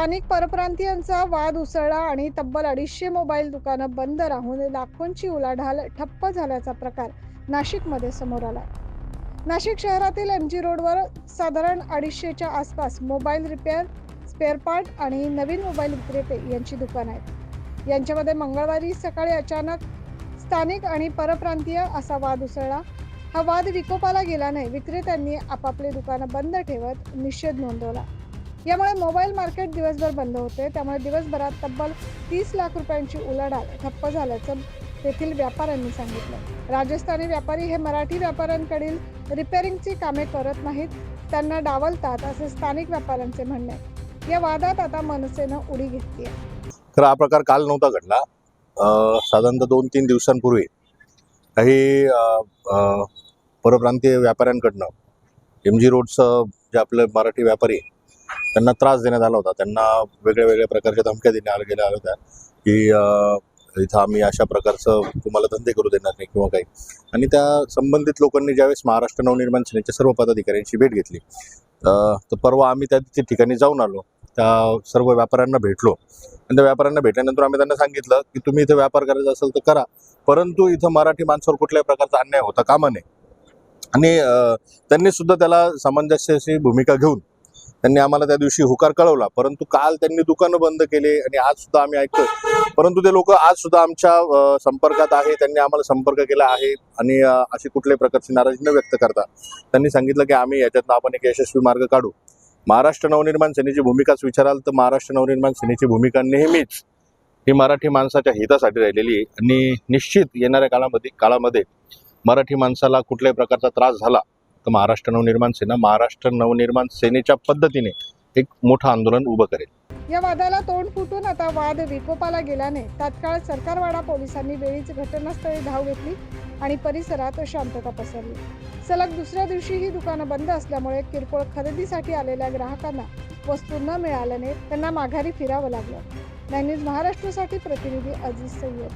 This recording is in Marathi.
स्थानिक परप्रांतीयांचा वाद उसळला आणि तब्बल 250 मोबाईल दुकानं बंद राहून लाखोंची उलाढाल ठप्प झाल्याचा प्रकार नाशिकमध्ये समोर आला. नाशिक शहरातील MG रोडवर साधारण 250च्या आसपास मोबाईल रिपेअर, स्पेअर पार्ट आणि नवीन मोबाईल विक्रेते यांची दुकानं आहेत. यांच्यामध्ये मंगळवारी सकाळी अचानक स्थानिक आणि परप्रांतीय असा वाद उसळला. हा वाद विकोपाला गेला नाही. विक्रेत्यांनी आपापली दुकानं बंद ठेवत निषेध नोंदवला. यामुळे मोबाईल मार्केट दिवसभर बंद होते. त्यामुळे दिवसभरात तब्बल 30 लाख रुपयांची उलाढाल ठप्प झाल्याचं तेथील व्यापाऱ्यांनी सांगितलं. राजस्थानी व्यापारी हे मराठी व्यापाऱ्यांकडील रिपेअरिंगची कामे करत नाहीत, त्यांना डावलतात असे स्थानिक व्यापाऱ्यांचे म्हणणे आहे. या वादात आता मनसेनं उडी घेतली आहे. तर हा प्रकार काल नव्हता घडला. साधारणतः 2-3 दिवसांपूर्वी काही परप्रांतीय व्यापाऱ्यांकडनं MG रोडचं जे आपले मराठी व्यापारी त्यांना त्रास देण्यात आला होता. त्यांना वेगळ्या प्रकारच्या धमक्या देण्यात गेल्या होत्या की इथं आम्ही अशा प्रकारचं तुम्हाला धंदे करू देणार नाही किंवा काही. आणि त्या संबंधित लोकांनी ज्यावेळेस महाराष्ट्र नवनिर्माण सेनेच्या सर्व पदाधिकाऱ्यांची भेट घेतली, तर परवा आम्ही त्या ठिकाणी जाऊन आलो. त्या सर्व व्यापाऱ्यांना भेटलो आणि त्या व्यापाऱ्यांना भेटल्यानंतर आम्ही त्यांना सांगितलं की तुम्ही इथं व्यापार करायचा असेल तर करा, परंतु इथं मराठी माणसावर कुठल्याही प्रकारचा अन्याय होता कामा नये. आणि त्यांनी सुद्धा त्याला सामंजस्याची भूमिका घेऊन त्यांनी आम्हाला त्या दिवशी हुकार कळवला. परंतु काल त्यांनी दुकानं बंद केले आणि आज सुद्धा आम्ही ऐकतो, परंतु ते लोक आज सुद्धा आमच्या संपर्कात आहे. त्यांनी आम्हाला संपर्क केला आहे आणि अशी कुठल्याही प्रकारची नाराजी न व्यक्त करता त्यांनी सांगितलं की आम्ही याच्यातनं आपण एक यशस्वी मार्ग काढू. महाराष्ट्र नवनिर्माण सेनेची भूमिकाच विचाराल तर महाराष्ट्र नवनिर्माण सेनेची भूमिका नेहमीच ही मराठी माणसाच्या हितासाठी राहिलेली आहे. आणि निश्चित येणाऱ्या काळामध्ये मराठी माणसाला कुठल्याही प्रकारचा त्रास झाला तर महाराष्ट्र नवनिर्माण सेनेच्या पद्धतीने एक मोठं आंदोलन उभं करेल. या वादाला तोंड फुटून आता वाद विकोपाला गेल्याने तात्काळ सरकारवाडा पोलिसांनी वेळीच घटनास्थळी धाव घेतली आणि परिसरात शांतता पसरली. सलग दुसऱ्या दिवशीही दुकानं बंद असल्यामुळे किरकोळ खरेदीसाठी आलेल्या ग्राहकांना वस्तू न मिळाल्याने त्यांना माघारी फिरावं लागलं. न्यूज महाराष्ट्रासाठी प्रतिनिधी अजीज सय्यद.